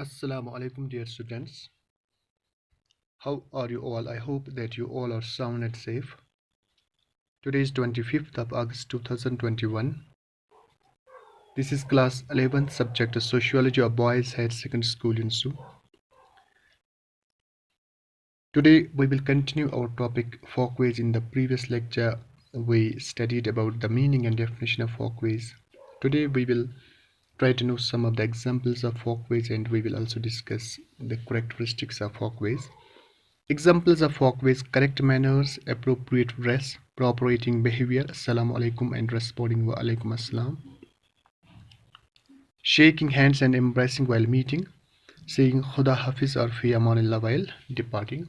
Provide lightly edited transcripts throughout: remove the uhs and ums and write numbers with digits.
Assalamu alaikum, dear students. How are you all? I hope that you all are sound and safe. Today is 25th of August 2021. This is class 11th subject Sociology of Boys Higher Secondary School in Su. Today we will continue our topic folkways. In the previous lecture we studied about the meaning and definition of folkways. Today we will try to know some of the examples of folkways and we will also discuss the characteristics of folkways. Examples of folkways: correct manners, appropriate dress, proper eating behavior, assalamu alaikum, and responding wa alaikum assalam. Shaking hands and embracing while meeting, saying khuda hafiz or fi amanillah while departing.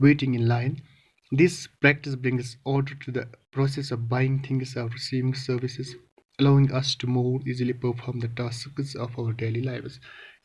waiting in line. This practice brings order to the process of buying things or receiving services, allowing us to more easily perform the tasks of our daily lives.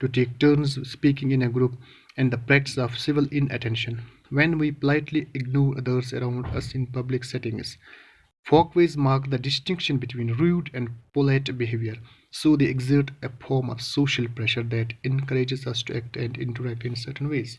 to take turns speaking in a group, and the practice of civil inattention when we politely ignore others around us in public settings. Folkways mark the distinction between rude and polite behavior, so they exert a form of social pressure that encourages us to act and interact in certain ways.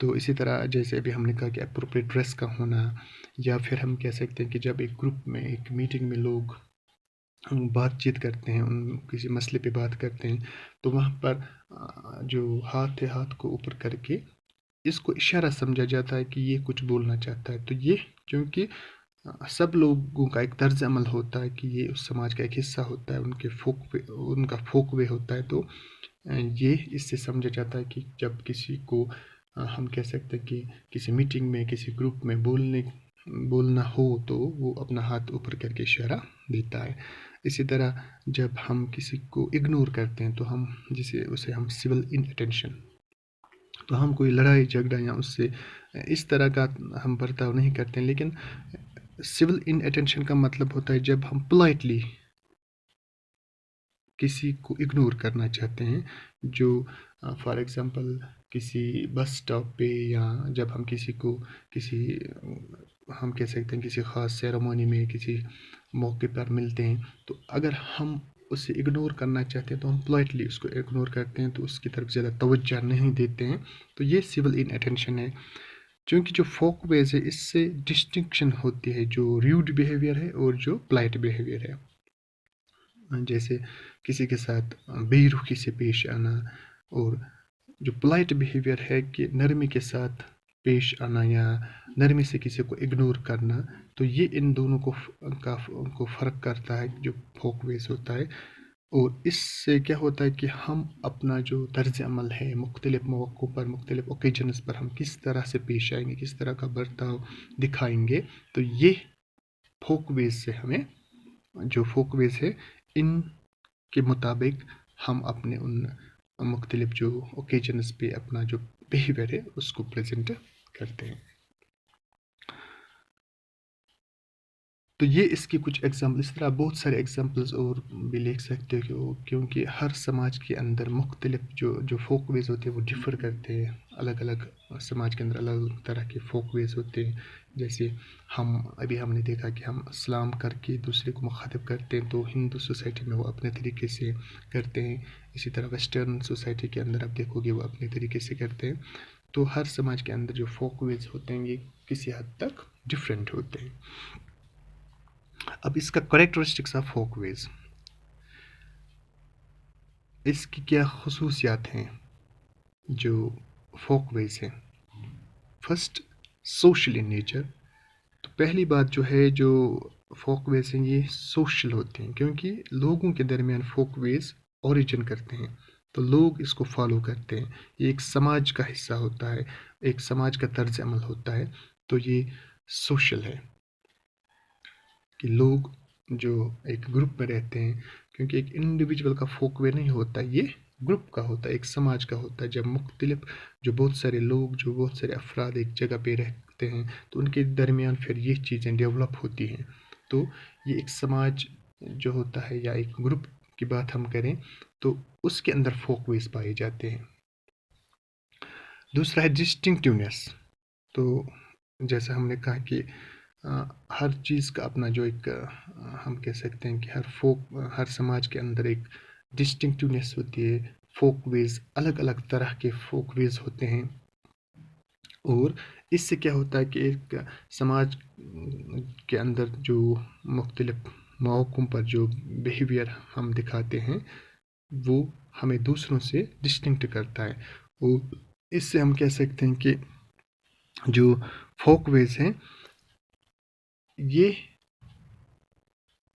تو اسی طرح جیسے ابھی ہم نے کہا کہ appropriate dress کا ہونا، یا پھر ہم کہہ سکتے ہیں کہ جب ایک گروپ میں ایک میٹنگ میں لوگ بات چیت کرتے ہیں، کسی مسئلے پہ بات کرتے ہیں، تو وہاں پر جو ہاتھ ہے ہاتھ کو اوپر کر کے اس کو اشارہ سمجھا جاتا ہے کہ یہ کچھ بولنا چاہتا ہے. تو یہ کیونکہ سب لوگوں کا ایک طرز عمل ہوتا ہے کہ یہ اس سماج کا ایک حصہ ہوتا ہے، ان کا فوک وے ہوتا ہے. تو یہ اس سے سمجھا جاتا ہے کہ جب کسی کو ہم کہہ سکتے ہیں کہ کسی میٹنگ میں کسی گروپ میں بولنا ہو تو وہ اپنا ہاتھ اوپر کر کے اشارہ دیتا ہے. اسی طرح جب ہم کسی کو اگنور کرتے ہیں تو اسے ہم سول ان اٹینشن، تو ہم کوئی لڑائی جھگڑا یا اس سے اس طرح کا ہم برتاؤ نہیں کرتے ہیں. لیکن سول ان اٹینشن کا مطلب ہوتا ہے جب ہم پولائٹلی کسی کو اگنور کرنا چاہتے ہیں، جو فار ایگزامپل کسی بس اسٹاپ پہ، یا جب ہم ہم کہہ سکتے ہیں کسی خاص سیرمونی میں کسی موقع پر ملتے ہیں، تو اگر ہم اسے اگنور کرنا چاہتے ہیں تو ہم پولائٹلی اس کو اگنور کرتے ہیں، تو اس کی طرف زیادہ توجہ نہیں دیتے ہیں. تو یہ سول ان اٹینشن ہے. چونکہ جو فوک ویز ہے اس سے ڈسٹنکشن ہوتی ہے جو ریوڈ بیہیویئر ہے اور جو پلائٹ بیہیویئر ہے. جیسے کسی کے ساتھ بے رخی سے پیش آنا، اور جو پلائٹ بیہیویئر ہے کہ نرمی کے ساتھ پیش آنا یا نرمی سے کسی کو اگنور کرنا. تو یہ ان دونوں کو فرق کرتا ہے جو فوک ویز ہوتا ہے. اور اس سے کیا ہوتا ہے کہ ہم اپنا جو طرز عمل ہے مختلف مواقع پر، مختلف اوکیجنز پر ہم کس طرح سے پیش آئیں گے، کس طرح کا برتاؤ دکھائیں گے. تو یہ فوک ویز سے ہمیں جو فوک ویز ہے ان کے مطابق ہم اپنے ان مختلف جو اوکیجنز پہ اپنا جو بیہیویئر ہے اس کو پریزنٹ کرتے ہیں. تو یہ اس کی کچھ ایگزامپل، اس طرح بہت سارے ایگزامپلز اور بھی لکھ سکتے ہو، کیونکہ ہر سماج کے اندر مختلف جو فوک ویز ہوتے ہیں وہ ڈفر کرتے ہیں. الگ الگ سماج کے اندر الگ الگ طرح کے فوک ویز ہوتے ہیں. جیسے ہم نے دیکھا کہ ہم سلام کر کے دوسرے کو مخاطب کرتے ہیں، تو ہندو سوسائٹی میں وہ اپنے طریقے سے کرتے ہیں. اسی طرح ویسٹرن سوسائٹی کے اندر آپ دیکھو گے وہ اپنے طریقے سے کرتے ہیں. تو ہر سماج کے اندر جو فوک ویز ہوتے ہیں یہ کسی حد تک ڈفرینٹ ہوتے ہیں. اب اس کا کریکٹرسٹکس آف فوک ویز، اس کی کیا خصوصیات ہیں جو فوک ویز ہیں. First, social in nature. تو پہلی بات جو ہے جو فوک ویز ہیں یہ سوشل ہوتے ہیں، کیونکہ لوگوں کے درمیان فوک ویز اوریجن کرتے ہیں تو لوگ اس کو فالو کرتے ہیں. یہ ایک سماج کا حصہ ہوتا ہے، ایک سماج کا طرز عمل ہوتا ہے. تو یہ سوشل ہے کہ لوگ جو ایک گروپ میں رہتے ہیں، کیونکہ ایک انڈیویجول کا فوک وے نہیں ہوتا، یہ گروپ کا ہوتا ہے، ایک سماج کا ہوتا ہے. جب بہت سارے لوگ، جو بہت سارے افراد ایک جگہ پہ رہتے ہیں تو ان کے درمیان پھر یہ چیزیں ڈیولپ ہوتی ہیں. تو یہ ایک سماج جو ہوتا ہے یا ایک گروپ کی بات ہم کریں تو اس کے اندر فوک ویز پائے جاتے ہیں. دوسرا ہے ڈسٹنکٹیونیس. تو جیسا ہم نے کہا کہ ہر چیز کا اپنا جو ایک ہم کہہ سکتے ہیں کہ ہر سماج کے اندر ایک ڈسٹنکٹیونیس ہوتی ہے. فوک ویز الگ الگ طرح کے فوک ویز ہوتے ہیں، اور اس سے کیا ہوتا ہے کہ ایک سماج کے اندر جو مختلف مواقعوں پر جو بیہیویئر ہم دکھاتے ہیں وہ ہمیں دوسروں سے ڈسٹنکٹ کرتا ہے. اور اس سے ہم کہہ سکتے ہیں کہ جو فوک ویز ہیں یہ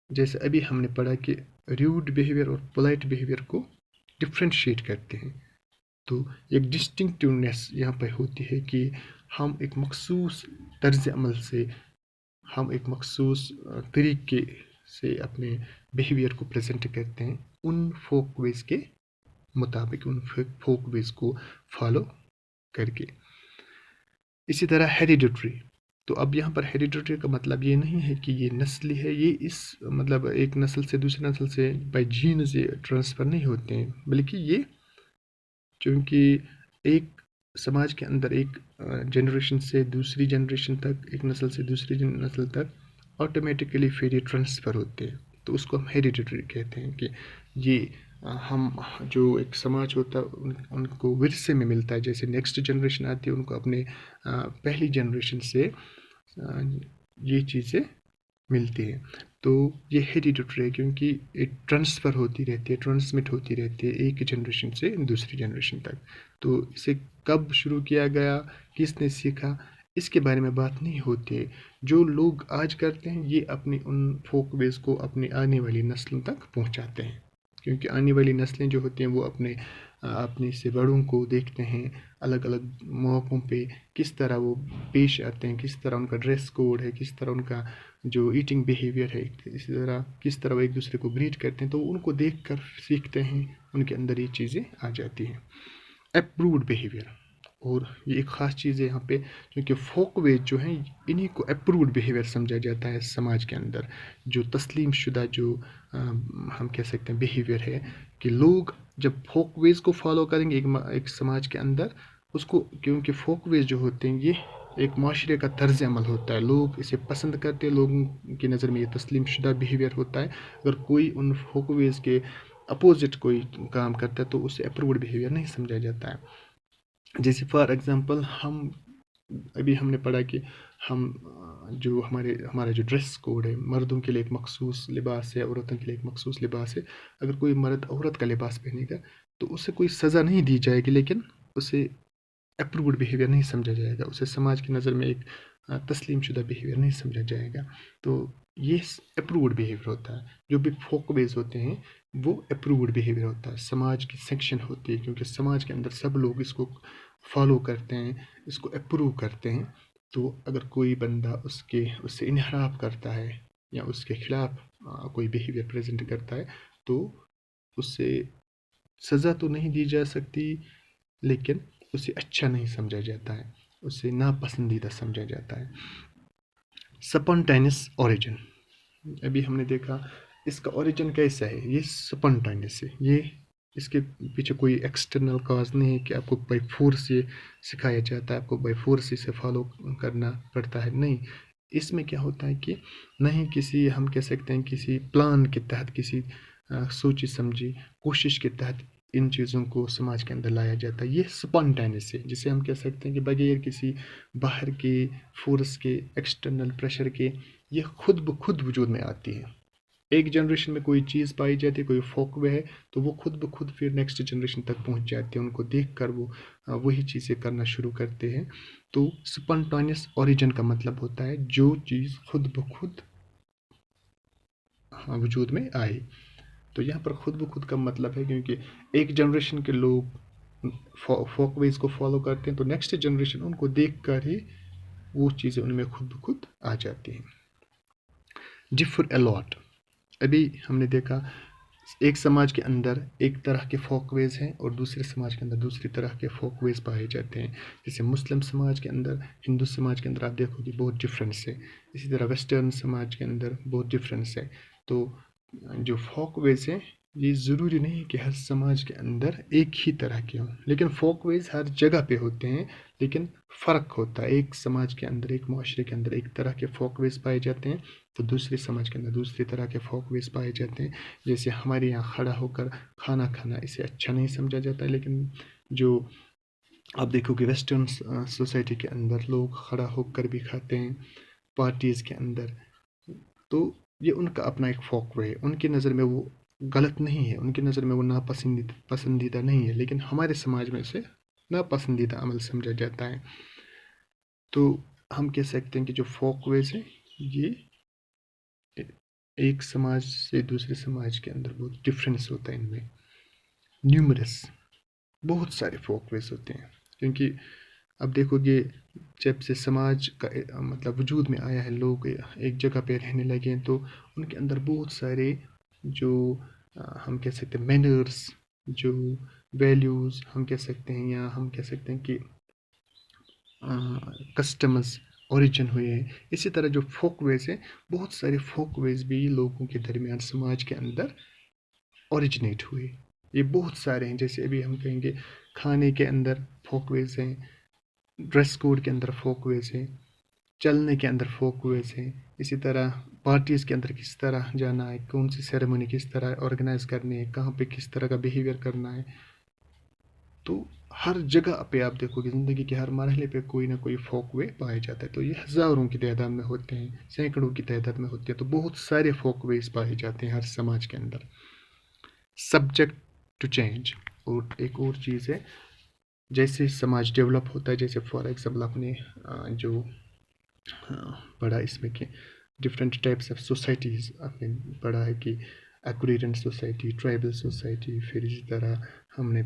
جیسے ابھی ہم نے پڑھا کہ ریوڈ بیہیویئر اور پولائٹ بیہیویئر کو ڈفرینشیٹ کرتے ہیں. تو ایک ڈسٹنکٹیونیس یہاں پہ ہوتی ہے کہ ہم ایک مخصوص طرز عمل سے، ہم ایک مخصوص طریقے سے اپنے بیہیویئر کو پریزنٹ کرتے ہیں ان فوک ویز کے مطابق، ان فوک ویز کو فالو کر کے. اسی طرح ہیریڈیٹری. تو اب یہاں پر ہیریڈیٹری کا مطلب یہ نہیں ہے کہ یہ نسلی ہے، یہ مطلب ایک نسل سے دوسری نسل سے بائی جینز یہ ٹرانسفر نہیں ہوتے ہیں، بلکہ یہ چونکہ ایک سماج کے اندر ایک جنریشن سے دوسری جنریشن تک، ایک نسل سے دوسری نسل تک آٹومیٹیکلی پھر یہ ٹرانسفر ہوتے ہیں. تو اس کو ہم ہیریڈیٹری کہتے ہیں کہ یہ ہم جو ایک سماج ہوتا ہے ان کو ورثے میں ملتا ہے. جیسے نیکسٹ جنریشن آتی ہے ان کو اپنے پہلی جنریشن سے یہ چیزیں ملتی ہیں. تو یہ ہیریڈیٹری ہے کیونکہ ایک ٹرانسفر ہوتی رہتی ہے، ٹرانسمٹ ہوتی رہتی ہے ایک جنریشن سے دوسری جنریشن تک. تو اسے کب شروع کیا گیا، کس نے سیکھا، اس کے بارے میں بات نہیں ہوتی ہے. جو لوگ آج کرتے ہیں یہ اپنی ان فوک ویز کو اپنی آنے والی نسلوں تک پہنچاتے ہیں، کیونکہ آنے والی نسلیں جو ہوتی ہیں وہ اپنے سے بڑوں کو دیکھتے ہیں الگ الگ موقعوں پہ کس طرح وہ پیش آتے ہیں، کس طرح ان کا ڈریس کوڈ ہے، کس طرح ان کا جو ایٹنگ بیہیویئر ہے، اسی طرح کس طرح وہ ایک دوسرے کو گریٹ کرتے ہیں. تو ان کو دیکھ کر سیکھتے ہیں، ان کے اندر یہ چیزیں آ جاتی ہیں. اپرووڈ بیہیویئر، اور یہ ایک خاص چیز ہے یہاں پہ کیونکہ فوک ویز جو ہیں انہی کو اپرووڈ بیہیویئر سمجھا جاتا ہے سماج کے اندر. جو تسلیم شدہ جو ہم کہہ سکتے ہیں بیہیویئر ہے کہ لوگ جب فوک ویز کو فالو کریں گے ایک سماج کے اندر اس کو، کیونکہ فوک ویز جو ہوتے ہیں یہ ایک معاشرے کا طرز عمل ہوتا ہے، لوگ اسے پسند کرتے ہیں، لوگوں کی نظر میں یہ تسلیم شدہ بیہیویئر ہوتا ہے. اگر کوئی ان فوک ویز کے اپوزٹ کوئی کام کرتا ہے تو اسے اپرووڈ بیہیویئر نہیں سمجھا جاتا ہے. جیسے فار ایگزامپل ابھی ہم نے پڑھا کہ ہم جو ہمارا جو ڈریس کوڈ ہے، مردوں کے لیے ایک مخصوص لباس ہے، عورتوں کے لیے ایک مخصوص لباس ہے. اگر کوئی مرد عورت کا لباس پہنے گا تو اسے کوئی سزا نہیں دی جائے گی، لیکن اسے اپرووڈ بیہیویئر نہیں سمجھا جائے گا، اسے سماج کی نظر میں ایک تسلیم شدہ بیہیویئر نہیں سمجھا جائے گا. تو یہ اپرووڈ بیہیویئر ہوتا ہے. جو بھی فوک ویز ہوتے ہیں وہ اپرووڈ بیہیویئر ہوتا ہے، سماج کی سیکشن ہوتی ہے، کیونکہ سماج کے اندر سب لوگ اس کو فالو کرتے ہیں، اس کو اپروو کرتے ہیں. تو اگر کوئی بندہ اس سے انحراف کرتا ہے یا اس کے خلاف کوئی بیہیویئر پریزنٹ کرتا ہے تو اسے سزا تو نہیں دی جا سکتی، لیکن اسے اچھا نہیں سمجھا جاتا ہے، اسے ناپسندیدہ سمجھا جاتا ہے. سپونٹینس اوریجن، ابھی ہم نے دیکھا اس کا اوریجن کیسا ہے. یہ سپونٹینس ہے، یہ اس کے پیچھے کوئی ایکسٹرنل کاز نہیں ہے کہ آپ کو بائی فورس یہ سکھایا جاتا ہے، آپ کو بائی فورس اسے فالو کرنا پڑتا ہے. نہیں، اس میں کیا ہوتا ہے کہ نہیں کسی ہم کہہ سکتے ہیں کسی پلان کے تحت، کسی سوچی سمجھی کوشش کے تحت ان چیزوں کو سماج کے اندر لایا جاتا ہے. یہ سپونٹینس ہے جسے ہم کہہ سکتے ہیں کہ بغیر کسی باہر کے فورس کے، ایکسٹرنل پریشر کے، یہ خود بخود وجود میں آتی ہے. ایک جنریشن میں کوئی چیز پائی جاتی ہے، کوئی فوک وے ہے تو وہ خود بخود پھر نیکسٹ جنریشن تک پہنچ جاتی ہے، ان کو دیکھ کر وہ وہی چیزیں کرنا شروع کرتے ہیں. تو سپونٹینس اوریجن کا مطلب ہوتا ہے جو چیز خود بخود وجود میں آئی. تو یہاں پر خود بخود کا مطلب ہے کیونکہ ایک جنریشن کے لوگ فوک ویز کو فالو کرتے ہیں تو نیکسٹ جنریشن ان کو دیکھ کر ہی وہ چیزیں ان میں خود بخود آ جاتی ہیں. ڈفر الاٹ، ابھی ہم نے دیکھا ایک سماج کے اندر ایک طرح کے فوک ویز ہیں اور دوسرے سماج کے اندر دوسری طرح کے فوک ویز پائے جاتے ہیں. جیسے مسلم سماج کے اندر، ہندو سماج کے اندر آپ دیکھو کہ بہت ڈفرینس ہے، اسی طرح ویسٹرن سماج کے اندر بہت ڈفرینس ہے. تو جو فوک ویز ہیں یہ ضروری نہیں کہ ہر سماج کے اندر ایک ہی طرح کے ہوں، لیکن فوک ویز ہر جگہ پہ ہوتے ہیں، لیکن فرق ہوتا ہے. ایک سماج کے اندر، ایک معاشرے کے اندر ایک طرح کے فوک ویز پائے جاتے ہیں تو دوسرے سماج کے اندر دوسری طرح کے فوک ویز پائے جاتے ہیں. جیسے ہمارے یہاں کھڑا ہو کر کھانا کھانا اسے اچھا نہیں سمجھا جاتا ہے، لیکن جو آپ دیکھو کہ ویسٹرن سوسائٹی کے اندر لوگ کھڑا ہو کر بھی کھاتے ہیں پارٹیز کے اندر. تو یہ ان کا اپنا ایک فوک وے ہے، ان کی نظر میں وہ غلط نہیں ہے، ان کی نظر میں وہ پسندیدہ نہیں ہے، لیکن ہمارے سماج میں اسے ناپسندیدہ عمل سمجھا جاتا ہے. تو ہم کہہ سکتے ہیں کہ جو فوک ویز ہیں یہ ایک سماج سے دوسرے سماج کے اندر بہت ڈفرینس ہوتا ہے ان میں. نیومرس، بہت سارے فوک ویز ہوتے ہیں، کیونکہ اب دیکھو گے جب سے سماج کا مطلب وجود میں آیا ہے، لوگ ایک جگہ پہ رہنے لگے ہیں تو ان کے اندر بہت سارے جو ہم کہہ سکتے ہیں مینرس، جو ویلیوز ہم کہہ سکتے ہیں، یا ہم کہہ سکتے ہیں کہ کسٹمز اوریجن ہوئے ہیں. اسی طرح جو فوک ویز ہیں، بہت سارے فوک ویز بھی لوگوں کے درمیان سماج کے اندر اوریجنیٹ ہوئے. یہ بہت سارے ہیں، جیسے ابھی ہم کہیں گے کھانے کے اندر فوک ویز ہیں، ڈریس کوڈ کے اندر فوک ویز ہیں، چلنے کے اندر فوک ویز ہیں، اسی طرح پارٹیز کے اندر کس طرح جانا ہے، کون سی سیریمونی کس طرح آرگنائز کرنی ہے، کہاں پہ کس طرح کا بیہیویئر کرنا ہے. تو ہر جگہ پہ آپ دیکھو گے زندگی کے ہر مرحلے پہ کوئی نہ کوئی فوک وے پایا جاتا ہے. تو یہ ہزاروں کی تعداد میں ہوتے ہیں، سینکڑوں کی تعداد میں ہوتے ہیں. تو بہت سارے فوک ویز پائے جاتے ہیں ہر سماج کے اندر. Subject to change. اور ایک اور چیز ہے، جیسے سماج ڈیولپ ہوتا ہے، جیسے فار ایگزامپل آپ نے جو پڑھا اس میں کہ ڈفرینٹ ٹائپس آف سوسائٹیز آپ نے پڑھا ہے کہ ایکوریرنٹ سوسائٹی، ٹرائبل سوسائٹی، پھر اسی طرح ہم نے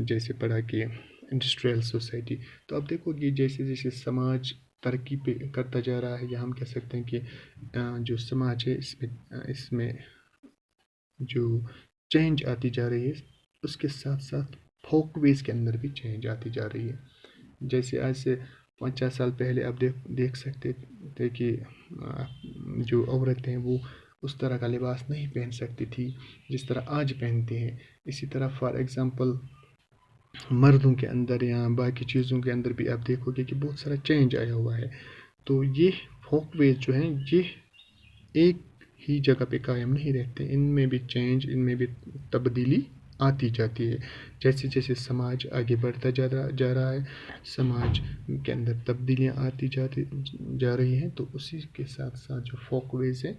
جیسے پڑھا کہ انڈسٹریل سوسائٹی. تو اب دیکھو کہ جیسے جیسے سماج ترقی پہ کرتا جا رہا ہے، یا ہم کہہ سکتے ہیں کہ جو سماج ہے اس میں جو چینج آتی جا رہی ہے، اس کے ساتھ ساتھ فوک ویز کے اندر بھی چینج آتی جا رہی ہے. جیسے آج سے 50 سال پہلے آپ دیکھ سکتے تھے کہ جو عورتیں وہ اس طرح کا لباس نہیں پہن سکتی تھی جس طرح آج پہنتے ہیں. اسی طرح فار ایگزامپل مردوں کے اندر یا باقی چیزوں کے اندر بھی آپ دیکھو گے کہ بہت سارا چینج آیا ہوا ہے. تو یہ فوک ویز جو ہیں یہ ایک ہی جگہ پہ قائم نہیں رہتے، ان میں بھی چینج، ان میں بھی تبدیلی آتی جاتی ہے. جیسے جیسے سماج آگے بڑھتا جا رہا ہے، سماج کے اندر تبدیلیاں آتی جا رہی ہیں، تو اسی کے ساتھ ساتھ جو فوک ویز ہیں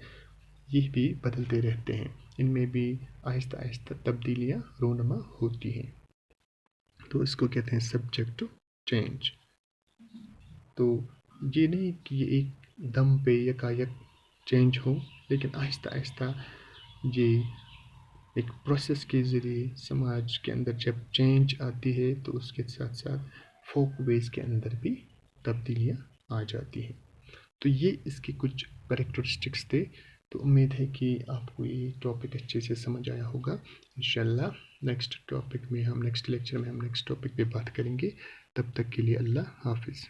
یہ بھی بدلتے رہتے ہیں، ان میں بھی آہستہ آہستہ تبدیلیاں رونما ہوتی ہیں. تو اس کو کہتے ہیں سبجیکٹ ٹو چینج. تو یہ نہیں کہ یہ ایک دم پہ یکایک چینج ہو، لیکن آہستہ آہستہ یہ ایک پروسیس کے ذریعے سماج کے اندر جب چینج آتی ہے تو اس کے ساتھ ساتھ فوک ویز کے اندر بھی تبدیلیاں آ جاتی ہیں. تو یہ اس کے کچھ کریکٹرسٹکس تھے. تو امید ہے کہ آپ کو یہ ٹاپک اچھے سے سمجھ آیا ہوگا. انشاءاللہ نیکسٹ لیکچر میں ہم نیکسٹ ٹاپک پہ بات کریں گے. تب تک کے لیے اللہ حافظ.